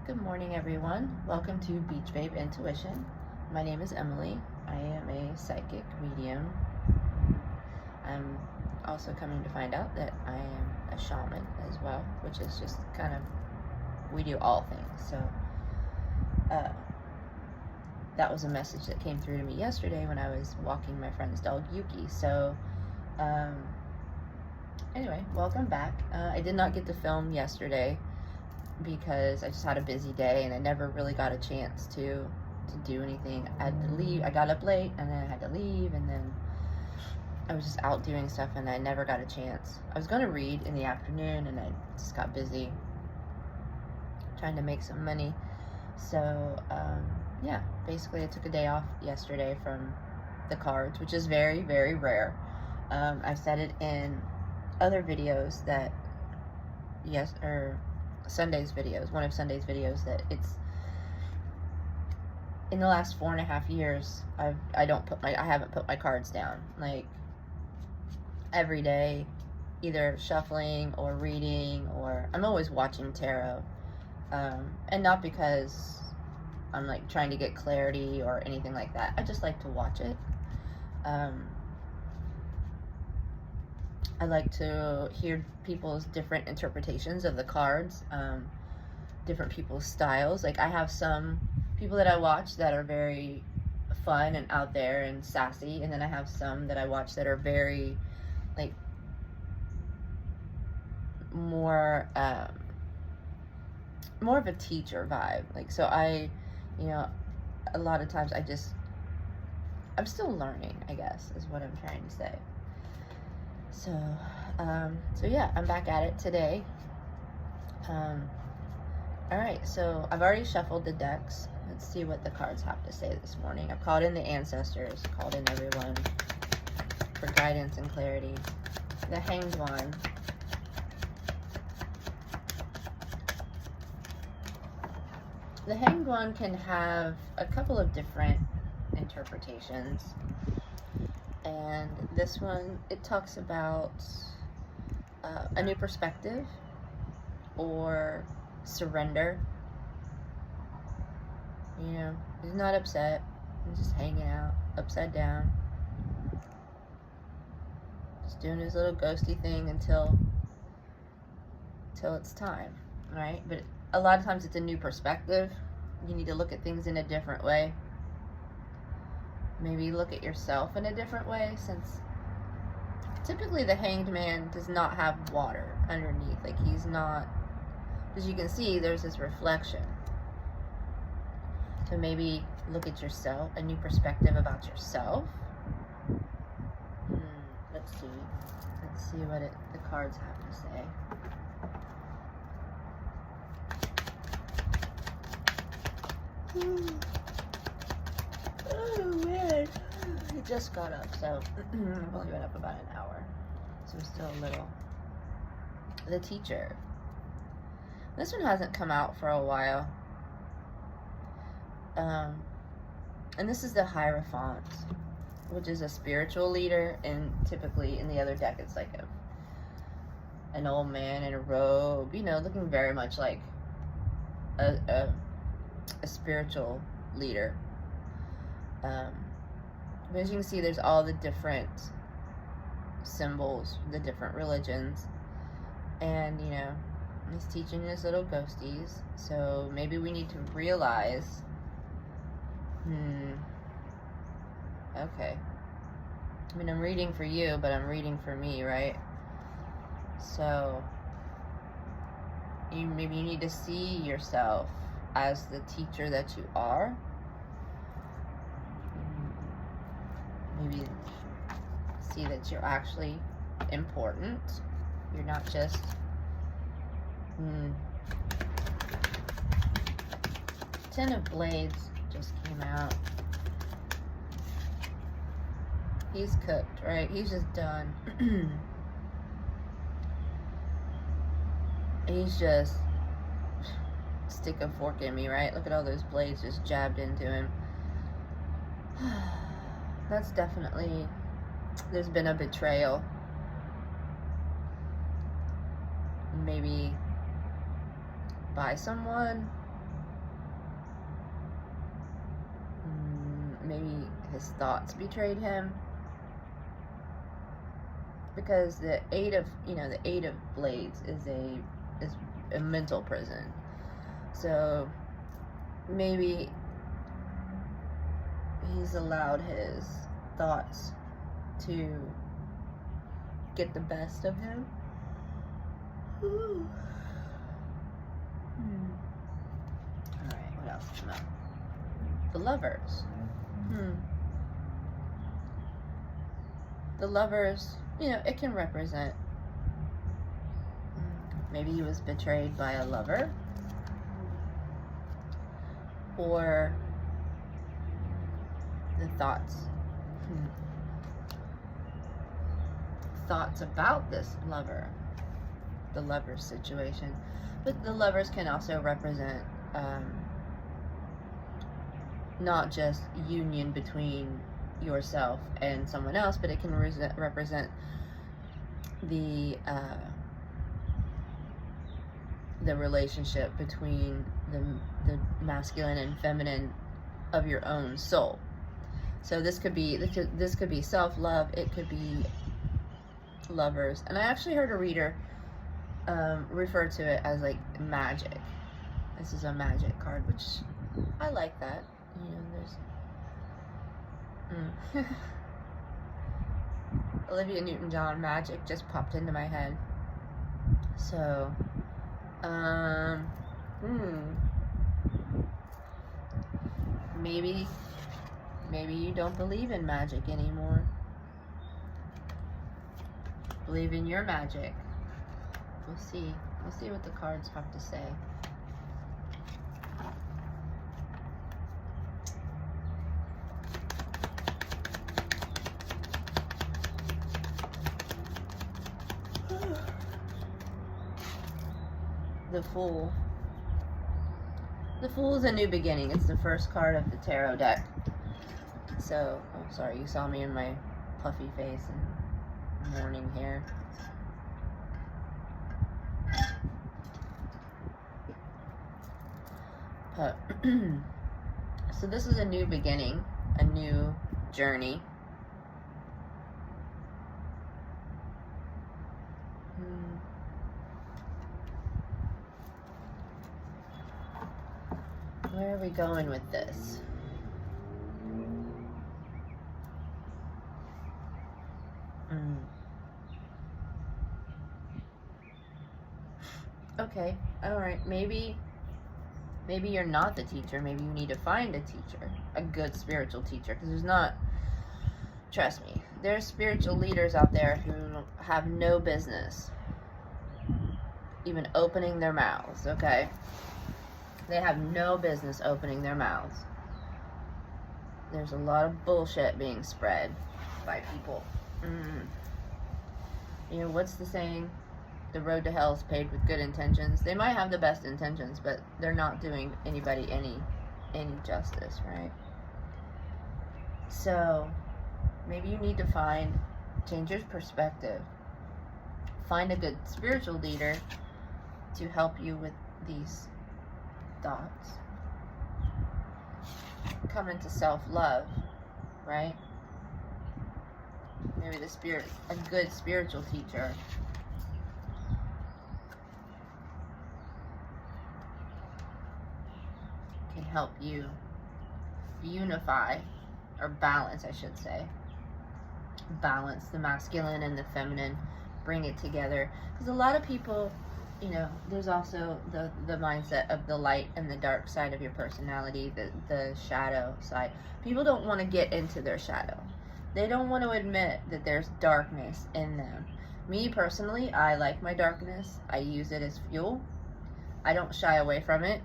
Good morning, everyone. Welcome to Beach Babe Intuition. My name is Emily. I am a psychic medium. I'm also coming to find out that I am a shaman as well, which is just kind of, we do all things. So that was a message that came through to me yesterday when I was walking my friend's dog Yuki. So anyway, welcome back. I did not get to film yesterday because I just had a busy day and I never really got a chance to do anything. I had to leave. I got up late and then I had to leave, and then I was just out doing stuff and I never got a chance. I was going to read in the afternoon and I just got busy trying to make some money. So yeah, basically I took a day off yesterday from the cards, which is very, very rare. I've said it in other videos that Sunday's videos, one of Sunday's videos, that it's in the last 4.5 years I haven't put my cards down. Like every day, either shuffling or reading, or I'm always watching tarot, and not because I'm like trying to get clarity or anything like that. I just like to watch it. I like to hear people's different interpretations of the cards, different people's styles. Like I have some people that I watch that are very fun and out there and sassy, and then I have some that I watch that are very like more of a teacher vibe. Like, so a lot of times I'm still learning, I guess, is what I'm trying to say. So yeah, I'm back at it today. All right, so I've already shuffled the decks. Let's see what the cards have to say this morning. I've called in the ancestors, called in everyone for guidance and clarity. The Hanged One. The Hanged One can have a couple of different interpretations. And this one, it talks about a new perspective or surrender. You know, he's not upset. He's just hanging out, upside down. Just doing his little ghosty thing until it's time, right? But a lot of times it's a new perspective. You need to look at things in a different way. Maybe look at yourself in a different way, since typically the Hanged Man does not have water underneath. Like, he's not, as you can see, there's this reflection. So maybe look at yourself, a new perspective about yourself. Let's see what the cards have to say. Oh man, I just got up, so I've only been up about an hour, so I'm still a little. The Teacher. This one hasn't come out for a while. And this is the Hierophant, which is a spiritual leader, and typically in the other deck it's like an old man in a robe, you know, looking very much like a spiritual leader. But as you can see, there's all the different symbols, the different religions, and you know, he's teaching his little ghosties. So maybe we need to realize, okay, I mean, I'm reading for you, but I'm reading for me, right? So maybe you need to see yourself as the teacher that you are. Maybe see that you're actually important. You're not just Ten of Blades just came out. He's cooked, right? He's just done. He's just stick a fork in me, right? Look at all those blades just jabbed into him. That's definitely, there's been a betrayal. Maybe by someone, maybe his thoughts betrayed him, because the Eight of Blades is a mental prison. So maybe he's allowed his thoughts to get the best of him. Alright, what else came up? The Lovers. The Lovers, it can represent, maybe he was betrayed by a lover, or the thoughts about this lover, the Lover's situation. But the Lovers can also represent not just union between yourself and someone else, but it can represent the relationship between the masculine and feminine of your own soul. So this could be self-love, it could be lovers. And I actually heard a reader refer to it as like magic. This is a magic card, which I like that. Olivia Newton-John, magic just popped into my head. So, maybe you don't believe in magic anymore. Believe in your magic. We'll see. We'll see what the cards have to say. The Fool. The Fool is a new beginning. It's the first card of the tarot deck. So, oh, sorry, you saw me in my puffy face and morning hair. So this is a new beginning, a new journey. Where are we going with this? Okay, alright, maybe you're not the teacher. Maybe you need to find a teacher, a good spiritual teacher, because there's not, trust me, there's spiritual leaders out there who have no business even opening their mouths, okay? They have no business opening their mouths. There's a lot of bullshit being spread by people. What's the saying? The road to hell is paved with good intentions. They might have the best intentions, but they're not doing anybody any justice, right? So maybe you need to change your perspective. Find a good spiritual leader to help you with these thoughts. Come into self-love, right? Maybe a good spiritual teacher can help you unify, or balance, I should say. Balance the masculine and the feminine, bring it together. Because a lot of people, there's also the mindset of the light and the dark side of your personality, the shadow side. People don't want to get into their shadow. They don't want to admit that there's darkness in them. Me personally, I like my darkness. I use it as fuel. I don't shy away from it.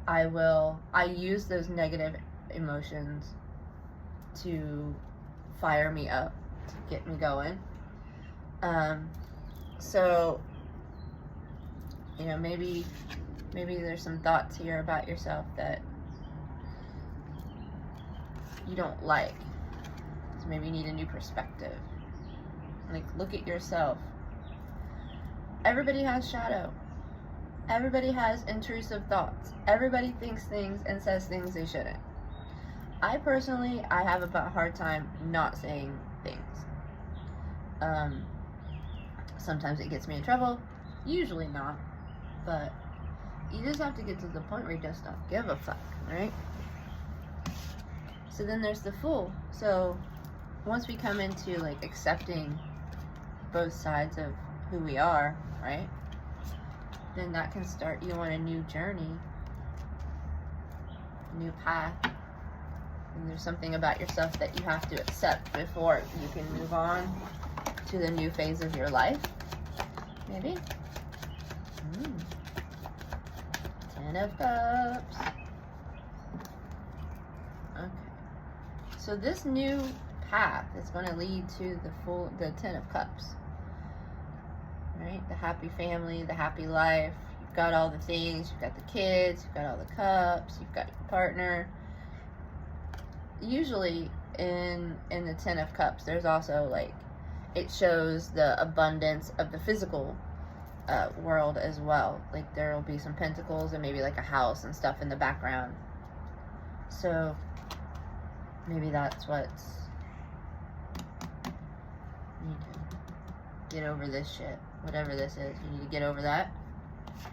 I use those negative emotions to fire me up, to get me going. So, maybe there's some thoughts here about yourself that you don't like. So maybe you need a new perspective. Like, look at yourself. Everybody has shadow. Everybody has intrusive thoughts. Everybody thinks things and says things they shouldn't. I personally, I have a hard time not saying things. Sometimes it gets me in trouble. Usually not. But you just have to get to the point where you just don't give a fuck, right? So then there's the fool. So once we come into like accepting both sides of who we are, right? Then that can start you on a new journey, a new path. And there's something about yourself that you have to accept before you can move on to the new phase of your life. Maybe. Ten of Cups. Okay. So this new path is going to lead to the Ten of Cups. Right? The happy family, the happy life. You've got all the things. You've got the kids. You've got all the cups. You've got your partner. Usually in the Ten of Cups, there's also like, it shows the abundance of the physical world as well. Like there will be some pentacles and maybe like a house and stuff in the background. So maybe that's what's, you need to get over this shit. Whatever this is, you need to get over that.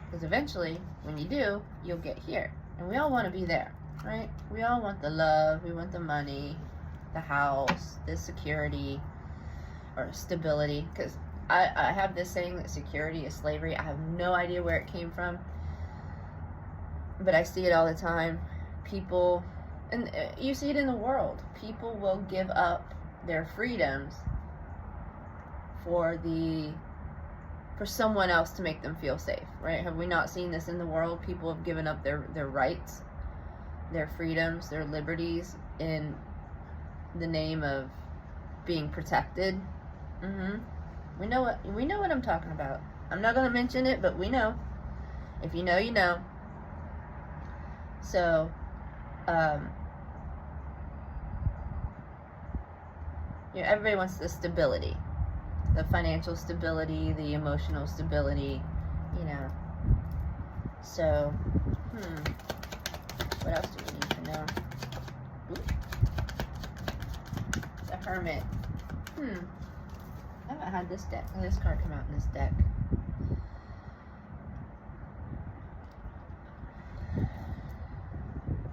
Because eventually, when you do, you'll get here. And we all want to be there, right? We all want the love, we want the money, the house, the security, or stability. Because I have this saying that security is slavery. I have no idea where it came from. But I see it all the time. People, and you see it in the world. People will give up their freedoms for someone else to make them feel safe, right? Have we not seen this in the world? People have given up their rights, their freedoms, their liberties in the name of being protected. We know what I'm talking about. I'm not going to mention it, but we know. If you know, you know. So, everybody wants the stability. The financial stability, the emotional stability, So, what else do we need to know? The Hermit. I haven't had this card come out in this deck.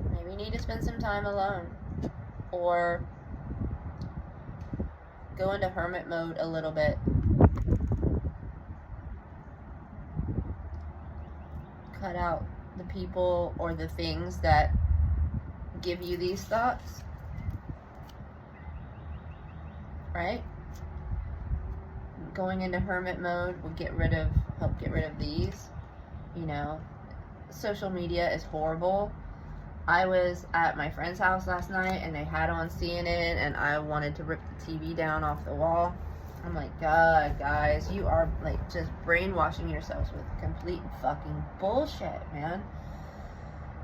Maybe you need to spend some time alone. Or go into hermit mode a little bit. Cut out the people or the things that give you these thoughts. Right? Going into hermit mode will help get rid of these. Social media is horrible. I was at my friend's house last night and they had on CNN and I wanted to rip the TV down off the wall. I'm like, God, guys, you are like just brainwashing yourselves with complete fucking bullshit, man.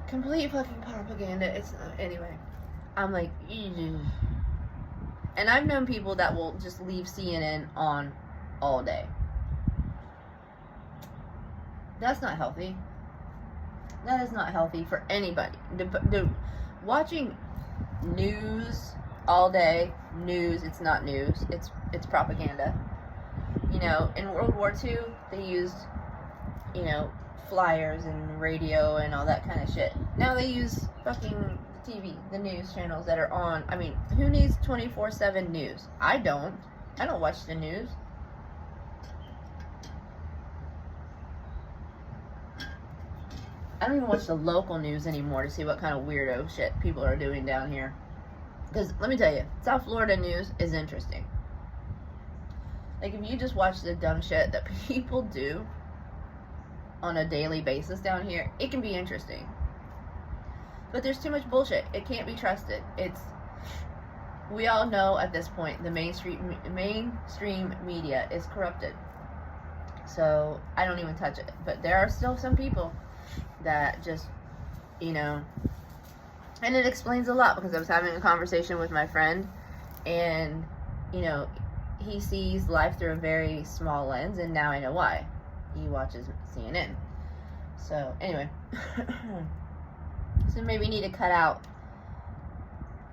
Complete fucking propaganda. Anyway. I'm like, ew. And I've known people that will just leave CNN on all day. That's not healthy. That is not healthy for anybody. Watching news all day, it's not news. It's propaganda. In World War II, they used, flyers and radio and all that kind of shit. Now they use fucking TV, the news channels that are on. I mean, who needs 24/7 news? I don't watch the news. I don't even watch the local news anymore to see what kind of weirdo shit people are doing down here. Because, let me tell you, South Florida news is interesting. Like, if you just watch the dumb shit that people do on a daily basis down here, it can be interesting. But there's too much bullshit. It can't be trusted. We all know at this point the mainstream media is corrupted. So, I don't even touch it. But there are still some people that just, and it explains a lot because I was having a conversation with my friend and, he sees life through a very small lens and now I know why. He watches CNN. So anyway, so maybe you need to cut out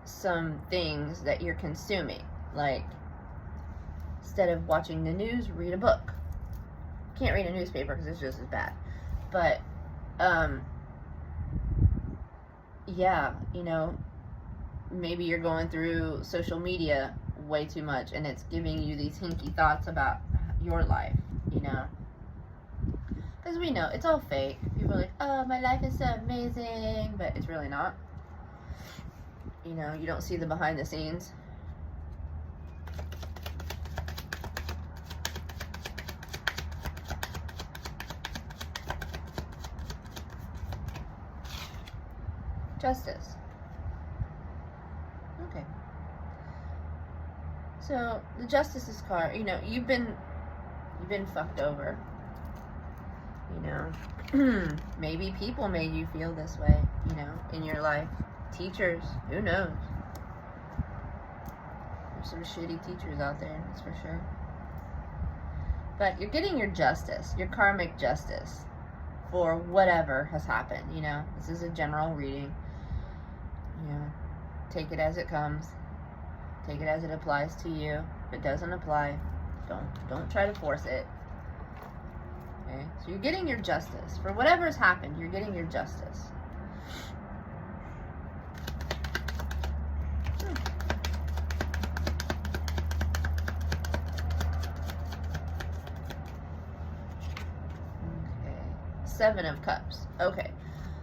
some things that you're consuming. Like, instead of watching the news, read a book. Can't read a newspaper because it's just as bad. But, yeah, you know, maybe you're going through social media way too much and it's giving you these hinky thoughts about your life, you know. Because we know it's all fake. People are like, oh, my life is so amazing, but it's really not. You know, you don't see the behind the scenes. Justice. Okay. So the Justice's card, you know, you've been fucked over. You know, maybe people made you feel this way, you know, in your life. Teachers, who knows? There's some shitty teachers out there, that's for sure. But you're getting your justice, your karmic justice for whatever has happened, you know. This is a general reading. You know, take it as it comes. Take it as it applies to you. If it doesn't apply, don't try to force it. Okay? So you're getting your justice. For whatever's happened, you're getting your justice. Okay. 7 of Cups. Okay.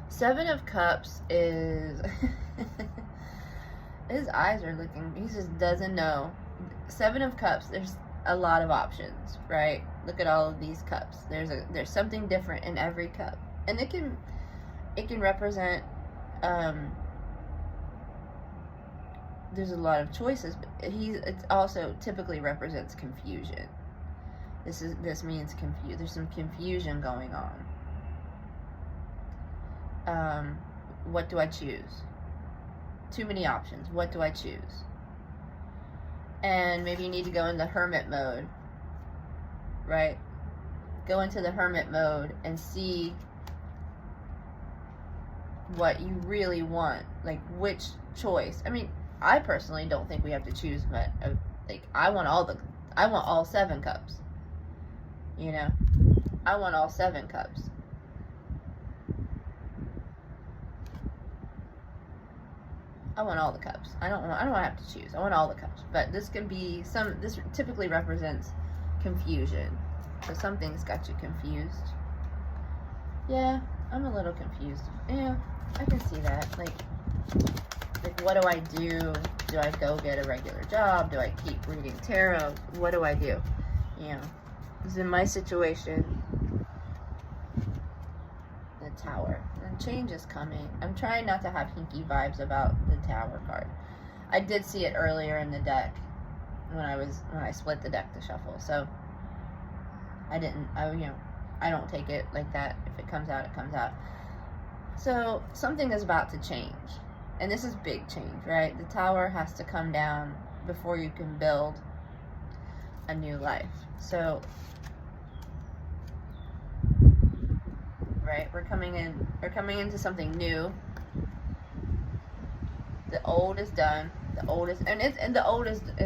7 of Cups is... His eyes are looking... He just doesn't know. 7 of Cups, there's a lot of options, right? Look at all of these cups. There's something different in every cup. And it can represent... there's a lot of choices, but it also typically represents confusion. This means confused. There's some confusion going on. What do I choose? Too many options. What do I choose? And maybe you need to go into hermit mode, right? Go into the hermit mode and see what you really want. Like, which choice. I mean, I personally don't think we have to choose, but like, I want all 7 cups. You know, I want all 7 cups. I want all the cups. I don't want to have to choose. I want all the cups. But this can be this typically represents confusion. So something's got you confused. Yeah, I'm a little confused. Yeah, I can see that. Like what do I do? Do I go get a regular job? Do I keep reading tarot? What do I do? You know, because in my situation, the Tower. And change is coming. I'm trying not to have hinky vibes about the Tower card. I did see it earlier in the deck when I split the deck to shuffle. So I don't take it like that. If it comes out, it comes out. So something is about to change. And this is big change, right? The Tower has to come down before you can build a new life. So, right, we're coming into something new. The old is done. The old is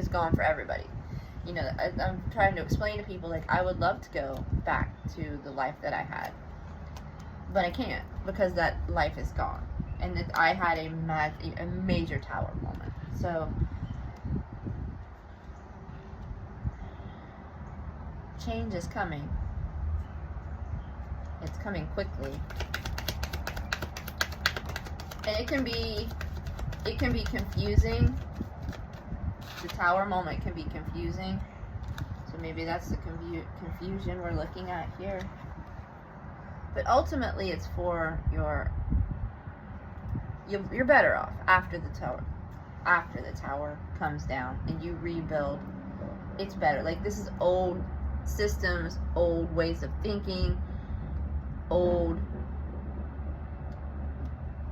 gone for everybody. You know, I'm trying to explain to people, like, I would love to go back to the life that I had, but I can't, because that life is gone. And I had a major Tower moment. So change is coming. It's coming quickly. And it can be confusing. The Tower moment can be confusing. So maybe that's the confusion we're looking at here. But ultimately it's for you're better off after the Tower. After the Tower comes down and you rebuild, it's better. Like, this is old systems, old ways of thinking, old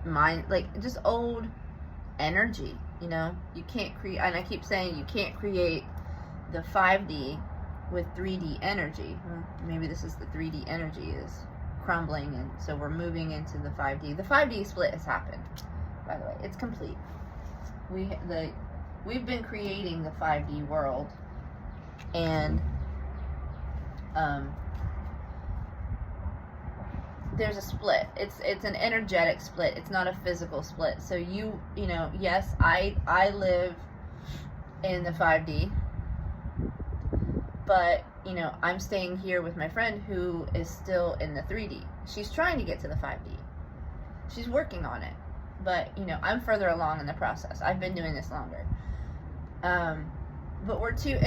mind, like, just old energy, you know? You can't create, and I keep saying you can't create the 5D with 3D energy. Well, maybe this is the 3D energy is crumbling, and so we're moving into the 5D. The 5D split has happened, by the way. It's complete. We've been creating the 5D world, and there's a split. It's an energetic split. It's not a physical split. So you know, yes, I live in the 5D, but you know, I'm staying here with my friend who is still in the 3D. She's trying to get to the 5D. She's working on it, but you know, I'm further along in the process. I've been doing this longer. But we're two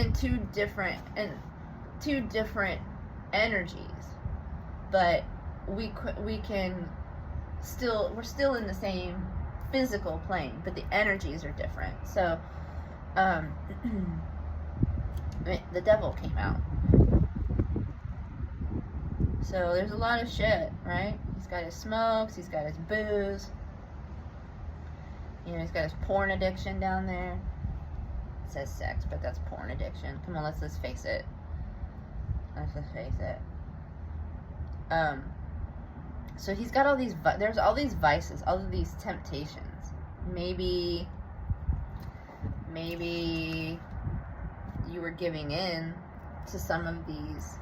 different energies, but we can still, we're still in the same physical plane, but the energies are different. So the devil came out. So there's a lot of shit, right? He's got his smokes, he's got his booze, you know, he's got his porn addiction down there. It says sex, but that's porn addiction. Come on, let's face it. Let's just face it. So he's got all these, there's all these vices, all of these temptations. Maybe you were giving in to some of these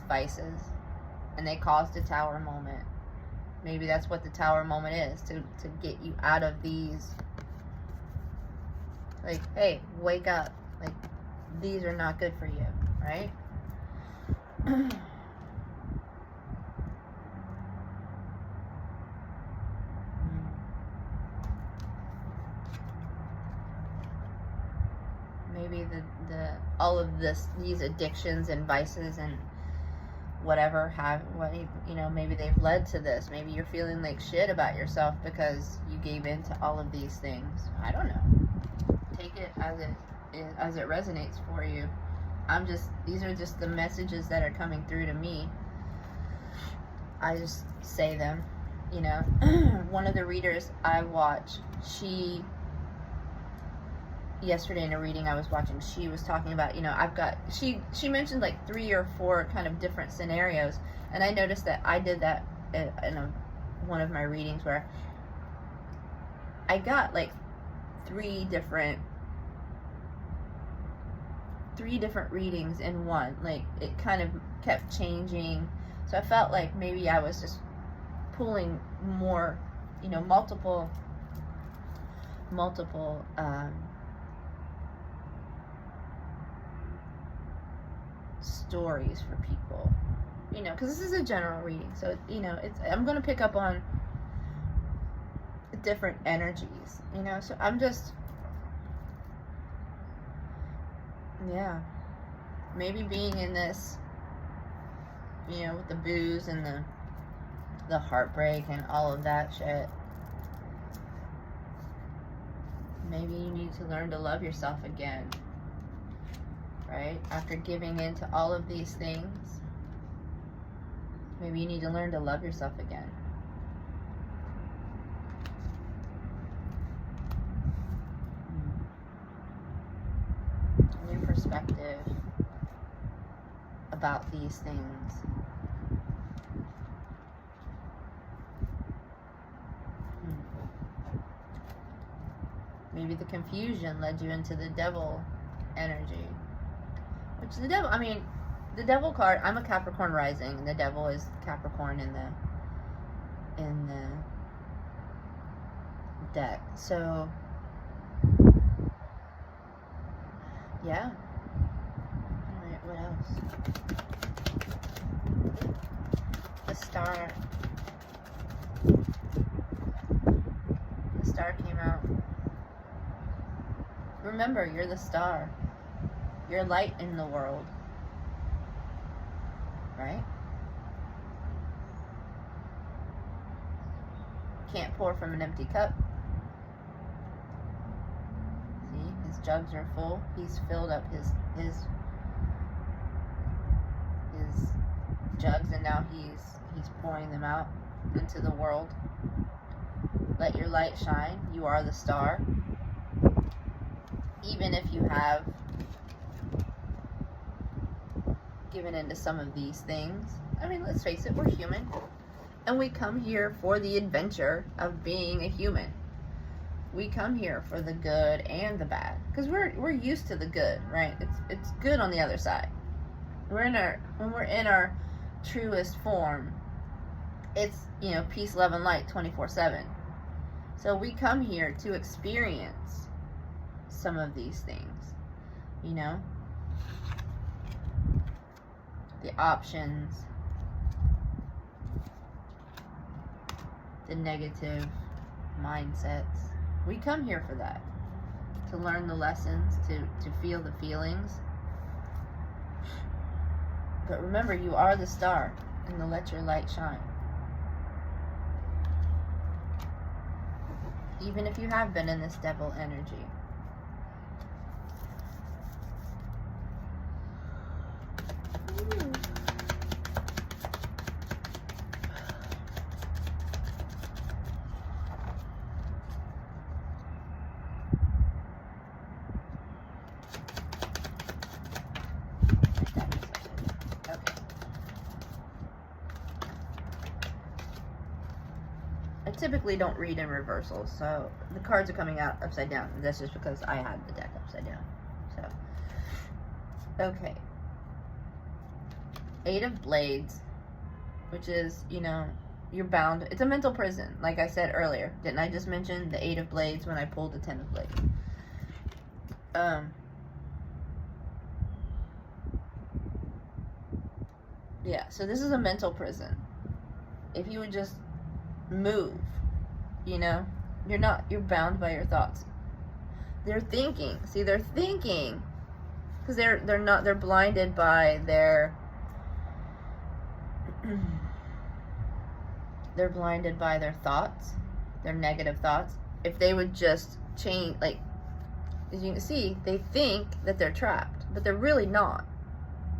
vices, and they caused a tower moment. Maybe that's what the tower moment is, to get you out of these. Like, hey, wake up. Like, these are not good for you, right? Maybe the all of these addictions and vices and whatever you know, maybe they've led to this. Maybe you're feeling like shit about yourself because you gave in to all of these things. I don't know. Take it as it resonates for you. These are just the messages that are coming through to me. I just say them, you know. One of the readers I watch, yesterday in a reading I was watching, she was talking about, you know, she mentioned like 3 or 4 kind of different scenarios, and I noticed that I did that in one of my readings where I got like 3 different readings in one. Like, it kind of kept changing, so I felt like maybe I was just pulling more, you know, multiple stories for people, you know, because this is a general reading, so you know, I'm going to pick up on different energies, you know. So I'm just, yeah, maybe being in this, you know, with the booze and the heartbreak and all of that shit, maybe you need to learn to love yourself again, right? After giving in to all of these things, maybe you need to learn to love yourself again. New perspective about these things. Maybe the confusion led you into the devil energy. Which the devil, I mean, the devil card, I'm a Capricorn rising, and the devil is Capricorn in the deck. So, yeah. Alright, what else? The star. The star came out. Remember, you're the star. You're light in the world. Right? Can't pour from an empty cup. See, his jugs are full. He's filled up his jugs, and now he's pouring them out into the world. Let your light shine. You are the star. Even if you have given into some of these things. I mean, let's face it, we're human. And we come here for the adventure of being a human. We come here for the good and the bad. Because we're used to the good, right? It's good on the other side. When we're in our truest form, it's, you know, peace, love, and light 24/7. So we come here to experience some of these things, you know? The options, the negative mindsets. We come here for that. To learn the lessons, to feel the feelings. But remember, you are the star, and to let your light shine. Even if you have been in this devil energy. I typically don't read in reversal, so the cards are coming out upside down. That's just because I had the deck upside down. So, okay. 8 of Blades, which is, you know, you're bound. It's a mental prison, like I said earlier. Didn't I just mention the 8 of Blades when I pulled the 10 of Blades? Yeah, so this is a mental prison. If you would just move, you know, you're bound by your thoughts. They're thinking, because they're blinded by their they're blinded by their thoughts, their negative thoughts. If they would just change, like, as you can see, they think that they're trapped, but they're really not,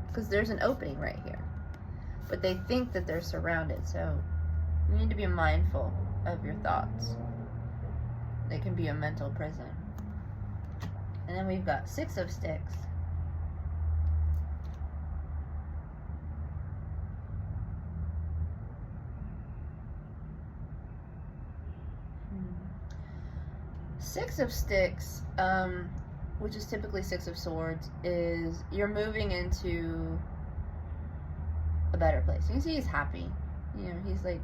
because there's an opening right here. But they think that they're surrounded, so you need to be mindful of your thoughts. They can be a mental prison. And then we've got 6 of Sticks. Six of Sticks, which is typically 6 of Swords, is you're moving into a better place. You can see he's happy. You know, he's like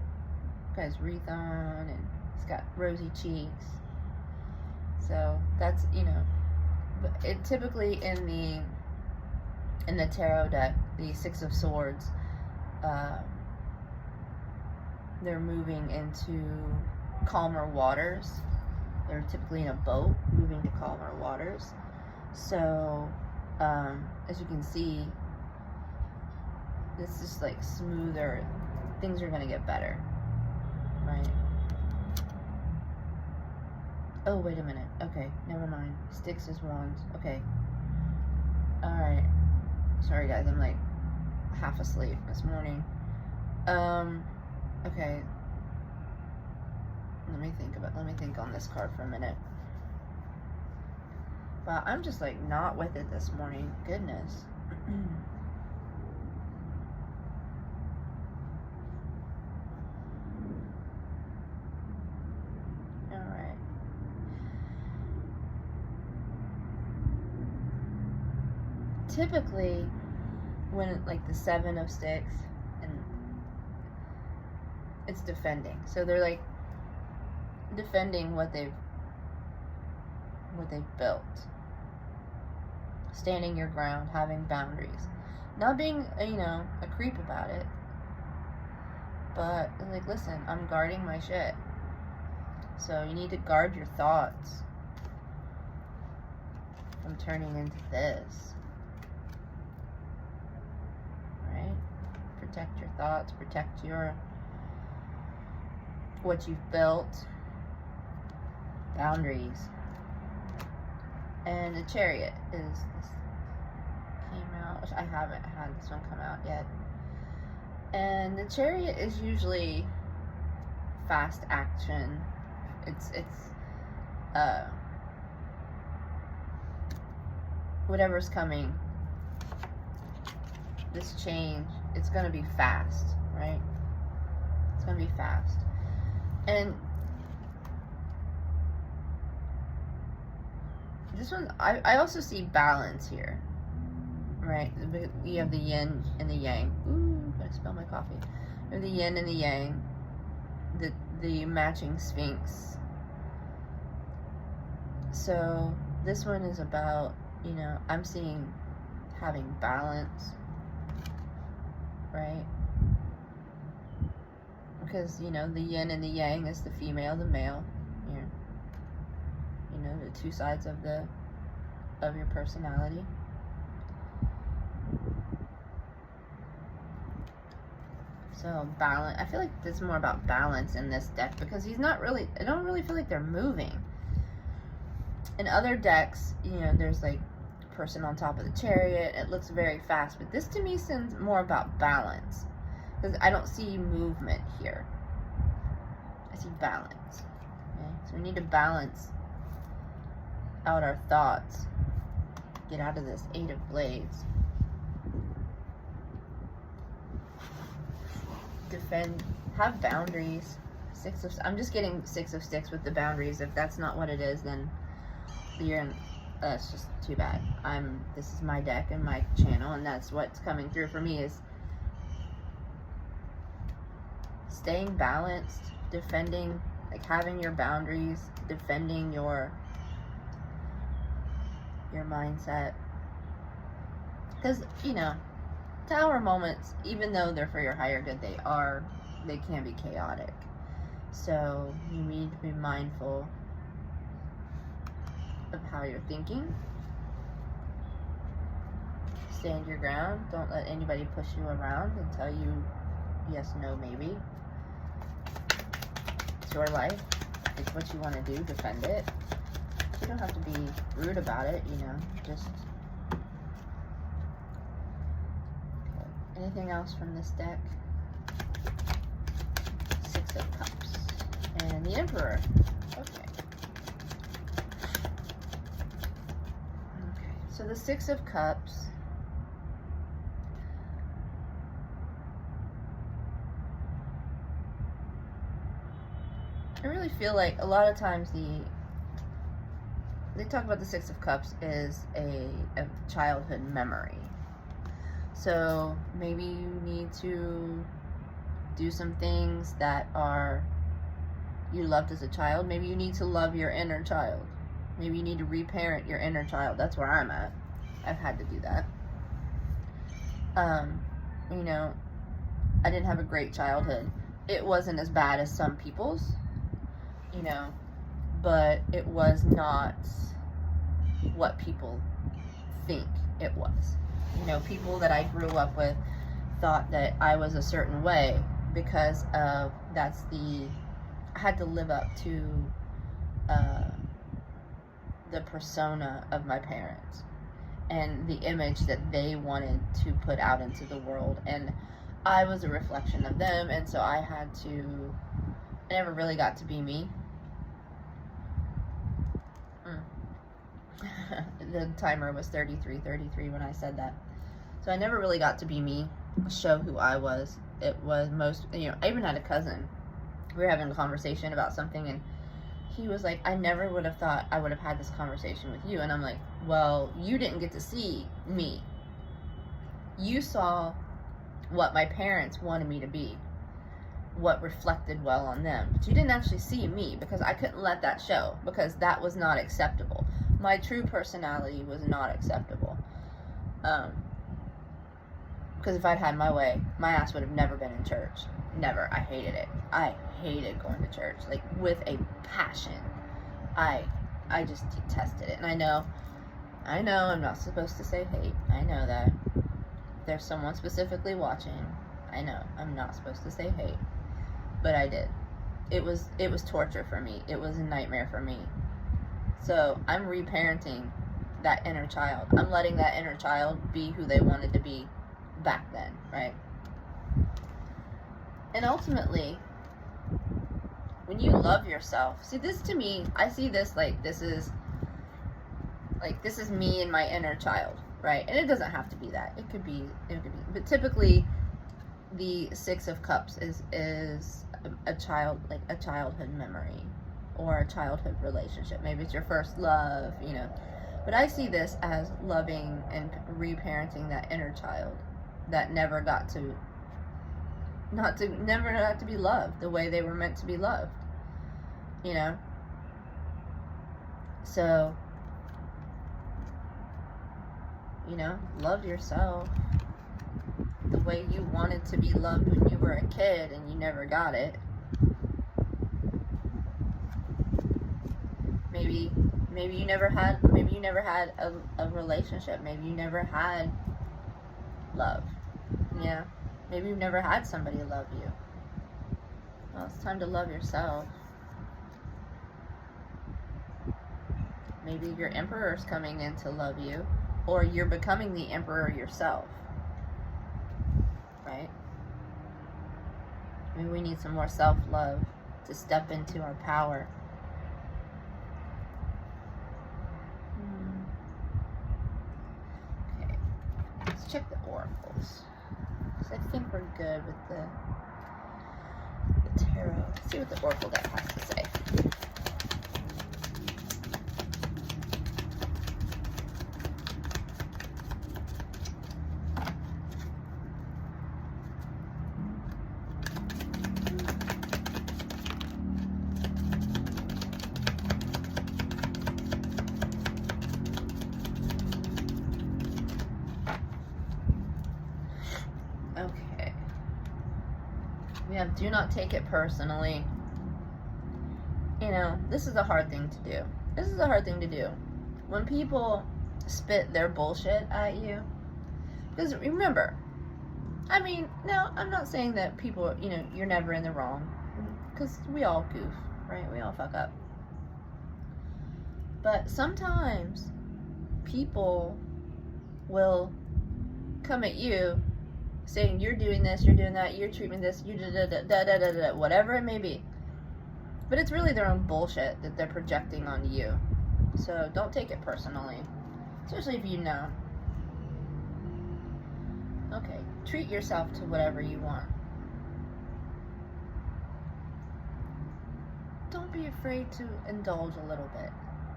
got his wreath on and he's got rosy cheeks. So that's, you know, but it typically in the tarot deck, the 6 of Swords, they're moving into calmer waters. They're typically in a boat moving to calmer waters. So as you can see, this is like smoother. Things are gonna get better, right? Oh, wait a minute. Okay, never mind. Sticks is Wands. Okay. Alright. Sorry guys, I'm like half asleep this morning. Okay. Let me think on this card for a minute. Wow, I'm just like not with it this morning. Goodness. Alright. Typically, when like the 7 of Sticks, and it's defending. So they're like defending what they've built. Standing your ground, having boundaries. Not being, you know, a creep about it. But, like, listen, I'm guarding my shit. So you need to guard your thoughts from turning into this. Right? Protect your thoughts, protect what you've built. Boundaries. And the Chariot came out, which I haven't had this one come out yet. And the Chariot is usually fast action. It's whatever's coming, this change, it's going to be fast, right? It's going to be fast. And this one, I also see balance here, right? You have the yin and the yang. Ooh, gotta spill my coffee. You have the yin and the yang, the matching sphinx. So this one is about, you know, I'm seeing having balance, right? Because, you know, the yin and the yang is the female, the male, you know, the two sides of your personality. So balance, I feel like there's more about balance in this deck, because he's not really, I don't really feel like they're moving. In other decks, you know, there's like a person on top of the chariot, it looks very fast, but this to me seems more about balance, because I don't see movement here. I see balance. Okay? So we need to balance out our thoughts. Get out of this Eight of Blades. Defend, have boundaries. I'm just getting 6 of Sticks with the boundaries. If that's not what it is, then you're in, that's just too bad. This is my deck and my channel, and that's what's coming through for me, is staying balanced, defending, like having your boundaries, defending your mindset. Because, you know, Tower moments, even though they're for your higher good, they can be chaotic. So you need to be mindful of how you're thinking. Stand your ground. Don't let anybody push you around and tell you yes, no, maybe. It's your life. It's what you want to do. Defend it. You don't have to be rude about it, you know. Just okay. Anything else from this deck? 6 of Cups. And the Emperor. Okay. Okay. So the 6 of Cups. I really feel like a lot of times they talk about the 6 of Cups is a childhood memory. So maybe you need to do some things that you loved as a child. Maybe you need to love your inner child. Maybe you need to reparent your inner child. That's where I'm at. I've had to do that. You know, I didn't have a great childhood. It wasn't as bad as some people's, you know, but it was not what people think it was. You know, people that I grew up with thought that I was a certain way because of I had to live up to the persona of my parents and the image that they wanted to put out into the world, and I was a reflection of them, and so I never really got to be me. The timer was 33 when I said that. So I never really got to be me, show who I was. It was I even had a cousin. We were having a conversation about something, and he was like, I never would have thought I would have had this conversation with you. And I'm like, well, you didn't get to see me. You saw what my parents wanted me to be, what reflected well on them. But you didn't actually see me, because I couldn't let that show, because that was not acceptable. My true personality was not acceptable. Because if I'd had my way, my ass would have never been in church. Never. I hated it. I hated going to church, like with a passion. I just detested it. And I know I'm not supposed to say hate. I know that. If there's someone specifically watching, I know I'm not supposed to say hate. But I did. It was torture for me. It was a nightmare for me. So I'm reparenting that inner child. I'm letting that inner child be who they wanted to be back then, right? And ultimately, when you love yourself, see, this to me, I see this like this is me and my inner child, right? And it doesn't have to be that. It could be, but typically the Six of Cups is a childhood memory or a childhood relationship. Maybe it's your first love, you know. But I see this as loving and reparenting that inner child that never got to be loved the way they were meant to be loved, you know. So, you know, love yourself the way you wanted to be loved when you were a kid and you never got it. Maybe you never had a relationship. Maybe you never had love. Yeah. Maybe you've never had somebody love you. Well, it's time to love yourself. Maybe your emperor's coming in to love you, or you're becoming the emperor yourself. Right? Maybe we need some more self-love to step into our power. Okay, let's check the oracles. I think we're good with the tarot. Let's see what the oracle deck has to say. Okay. We have do not take it personally. You know, this is a hard thing to do. This is a hard thing to do. When people spit their bullshit at you. Because remember, I mean, no, I'm not saying that people, you know, you're never in the wrong. Because we all goof, right? We all fuck up. But sometimes people will come at you saying you're doing this, you're doing that, you're treating this, you da whatever it may be. But it's really their own bullshit that they're projecting on you. So don't take it personally, especially if you know. Okay, treat yourself to whatever you want. Don't be afraid to indulge a little bit,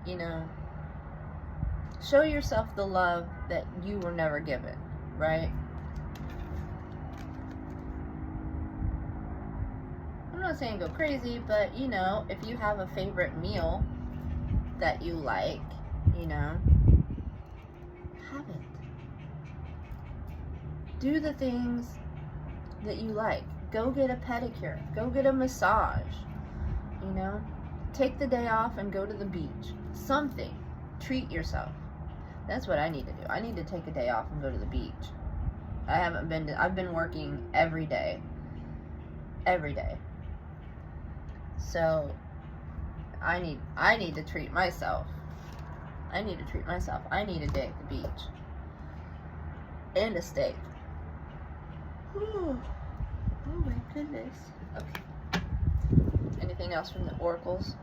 you know. Show yourself the love that you were never given, right? I'm not saying go crazy, but you know, if you have a favorite meal that you like, you know, have it. Do the things that you like. Go get a pedicure. Go get a massage. You know, take the day off and go to the beach. Something. Treat yourself. That's what I need to do. I need to take a day off and go to the beach. I've been working every day. Every day. So I need to treat myself. I need to treat myself. I need a day at the beach. And a steak. Ooh. Oh my goodness. Okay. Anything else from the oracles?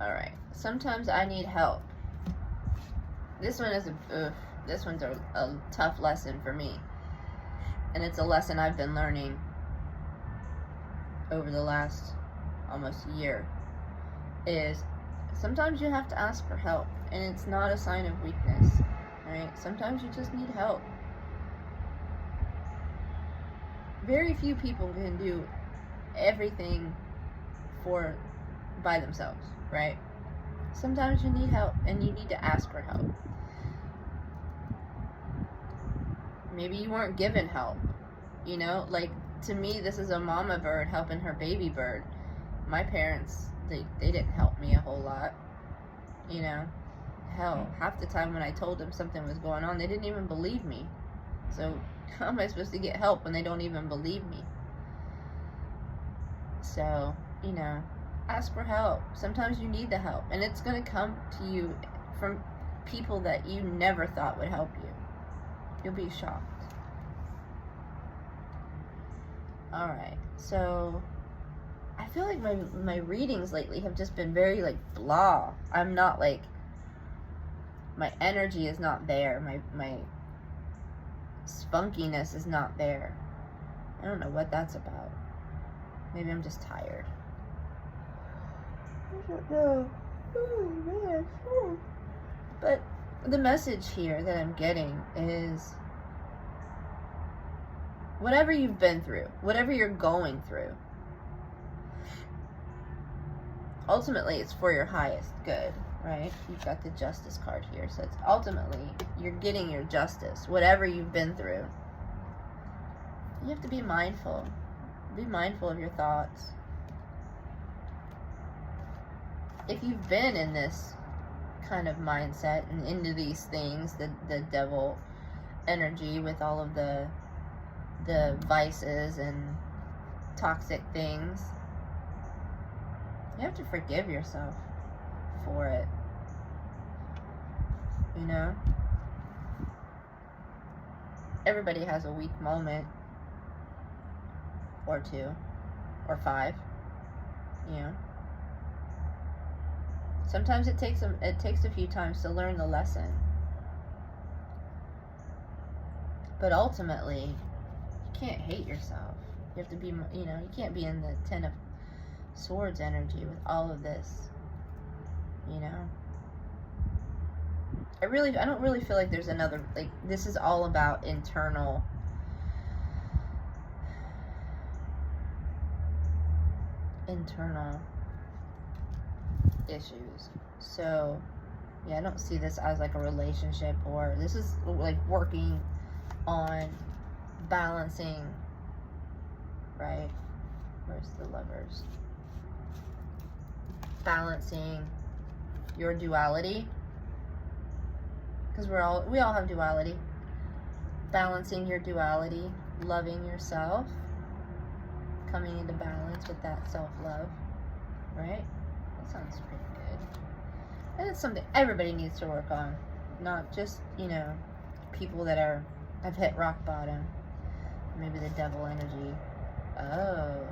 Alright. Sometimes I need help. This one is this one's a tough lesson for me. And it's a lesson I've been learning over the last almost year. Is sometimes you have to ask for help, and it's not a sign of weakness, right? Sometimes you just need help. Very few people can do everything by themselves, right? Sometimes you need help, and you need to ask for help. Maybe you weren't given help, you know? Like, to me, this is a mama bird helping her baby bird. My parents, they didn't help me a whole lot, you know? Hell, half the time when I told them something was going on, they didn't even believe me. So how am I supposed to get help when they don't even believe me? So, you know, ask for help. Sometimes you need the help, and it's going to come to you from people that you never thought would help you. You'll be shocked. Alright, so I feel like my readings lately have just been very like blah. I'm not like, my energy is not there. My spunkiness is not there. I don't know what that's about. Maybe I'm just tired. I don't know. Oh man. Oh. But the message here that I'm getting is, whatever you've been through, whatever you're going through, ultimately it's for your highest good, right? You've got the Justice card here, so it's ultimately you're getting your justice, whatever you've been through. You have to be mindful. Be mindful of your thoughts. If you've been in this kind of mindset and into these things, the devil energy with all of the vices and toxic things, you have to forgive yourself for it. You know? Everybody has a weak moment. Or 2. Or 5. You know? Sometimes it takes a few times to learn the lesson. But ultimately, you can't hate yourself. You have to be, you know, you can't be in the Ten of Swords energy with all of this. You know? I don't really feel like there's another, like, this is all about internal issues. So yeah, I don't see this as like a relationship, or this is like working on balancing, right? Where's the Lovers? Balancing your duality, because we all have duality. Balancing your duality, loving yourself, coming into balance with that self-love, right? That sounds pretty good. And it's something everybody needs to work on, not just, you know, people that have hit rock bottom. Maybe the devil energy. Oh.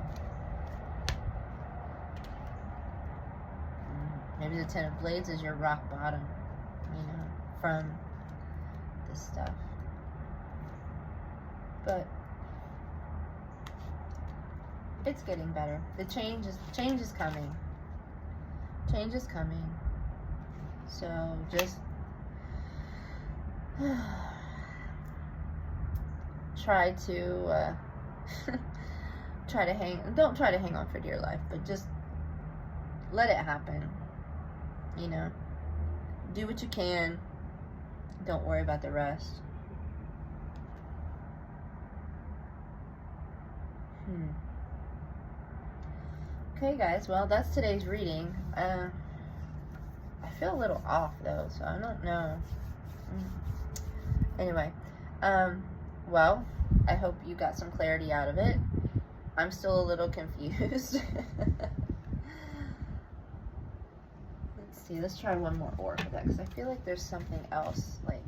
Maybe the Ten of Blades is your rock bottom, you know, from this stuff. But it's getting better. The change is coming. Change is coming. So just try to don't try to hang on for dear life, but just let it happen. You know, do what you can. Don't worry about the rest. Okay, guys, well, that's today's reading. I feel a little off, though, so I don't know. Anyway, well, I hope you got some clarity out of it. I'm still a little confused. Let's see, let's try one more oracle deck, because I feel like there's something else, like...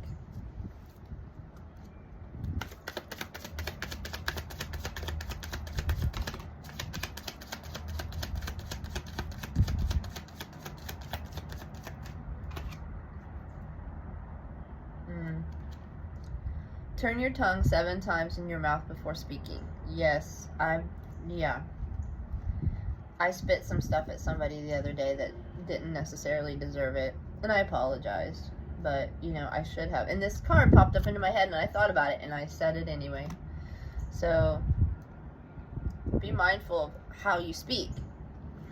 Turn your tongue 7 times in your mouth before speaking. Yes, yeah. I spit some stuff at somebody the other day that didn't necessarily deserve it, and I apologized, but, you know, I should have. And this card popped up into my head, and I thought about it, and I said it anyway. So, be mindful of how you speak.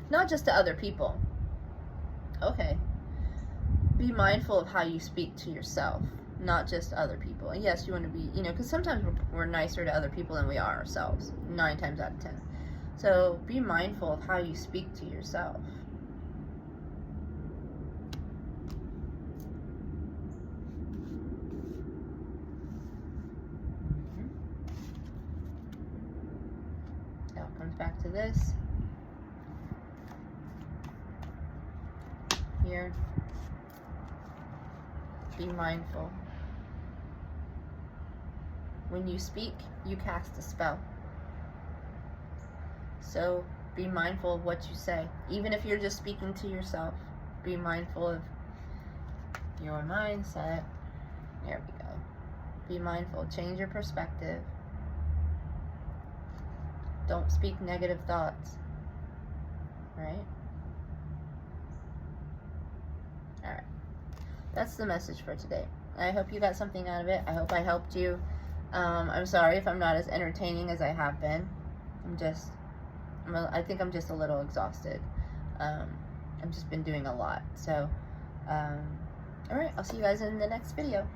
Not just to other people. Okay. Be mindful of how you speak to yourself. Not just other people. And yes, you want to be, you know, because sometimes we're nicer to other people than we are ourselves, 9 times out of 10. So be mindful of how you speak to yourself. Now it comes back to this. Here. Be mindful. When you speak, you cast a spell. So be mindful of what you say. Even if you're just speaking to yourself, be mindful of your mindset. There we go. Be mindful. Change your perspective. Don't speak negative thoughts. Right? Alright. That's the message for today. I hope you got something out of it. I hope I helped you. I'm sorry if I'm not as entertaining as I have been. I think I'm just a little exhausted. I've just been doing a lot. So, alright, I'll see you guys in the next video.